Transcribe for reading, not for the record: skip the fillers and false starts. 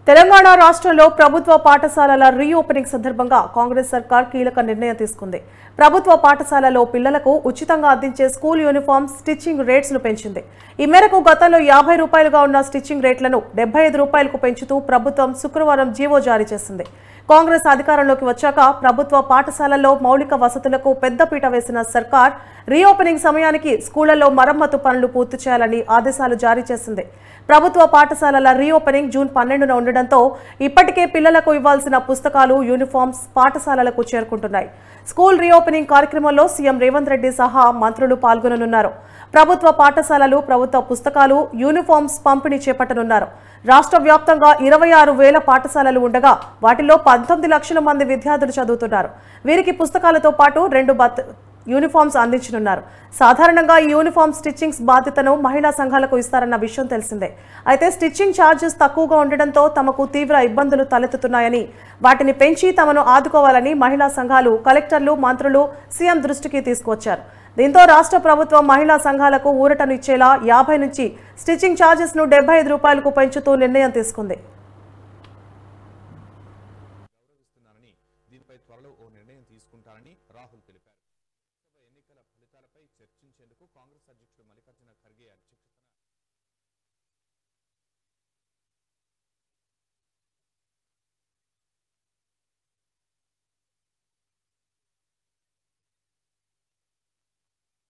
తెలంగాణ రాష్ట్రంలో ప్రభుత్వ పాఠశాలల రీఓపెనింగ్ సందర్భంగా కాంగ్రెస్ సర్కార్ కీలక నిర్ణయం తీసుకుంది. ప్రభుత్వ పాఠశాలలో పిల్లలకు ఉచితంగా అందించే స్కూల్ యూనిఫామ్ స్టిచ్చింగ్ రేట్స్ ను పెంచింది. ఈ మేరకు గతంలో 50 రూపాయలుగా ఉన్న స్టిచ్చింగ్ రేట్లను 75 రూపాయలకు పెంచుతూ ప్రభుత్వం శుక్రవారం జీవో జారీ చేసింది. కాంగ్రెస్ అధికారంలోకి వచ్చాక ప్రభుత్వ పాఠశాలల్లో మౌలిక వసతులకు పెద్దపీట వేసిన సర్కార్ రీఓపెనింగ్ సమయానికి స్కూళ్లలో మరమ్మతు పనులు పూర్తి చేయాలని ఆదేశాలు జారీ చేసింది. ప్రభుత్వ పాఠశాలల రీఓపెనింగ్ జూన్ 12న ఉండడంతో ఇప్పటికే పిల్లలకు ఇవ్వాల్సిన పుస్తకాలు, యూనిఫామ్స్ పాఠశాలలకు చేరుకుంటున్నాయి. స్కూల్ రీఓపెనింగ్ కార్యక్రమంలో సీఎం రేవంత్ రెడ్డి సహా మంత్రులు పాల్గొననున్నారు. ప్రభుత్వ పాఠశాలలు, ప్రభుత్వ పుస్తకాలు, యూనిఫామ్స్ పంపిణీ చేపట్టనున్నారు. రాష్ట్ర వ్యాప్తంగా 26,000 పాఠశాలలు ఉండగా వాటిలో 19 లక్షల మంది విద్యార్థులు చదువుతున్నారు. వీరికి పుస్తకాలతో పాటు 2 యూనిఫామ్స్ అందించనున్నారు. సాధారణంగా ఈ యూనిఫామ్ స్టిచ్చింగ్స్ బాధ్యతను మహిళా సంఘాలకు ఇస్తారన్న విషయం తెలిసిందే. అయితే స్టిచ్చింగ్ ఛార్జెస్ తక్కువగా ఉండడంతో తమకు తీవ్ర ఇబ్బందులు తలెత్తుతున్నాయని, వాటిని పెంచి తమను ఆదుకోవాలని మహిళా సంఘాలు కలెక్టర్లు, మంత్రులు సీఎం దృష్టికి తీసుకువచ్చారు. దీంతో రాష్ట్ర ప్రభుత్వం మహిళా సంఘాలకు ఊరటను ఇచ్చేలా 50 నుంచి స్టిచ్చింగ్ ఛార్జెస్ ను 75 రూపాయలకు పెంచుతూ నిర్ణయం తీసుకుంది. దీనిపై త్వరలో ఓ నిర్ణయం తీసుకుంటారని రాహుల్ తెలిపారు. ఎన్నికల ఫలితాలపై చర్చించేందుకు కాంగ్రెస్ అధ్యక్షుడు మల్లికార్జున ఖర్గే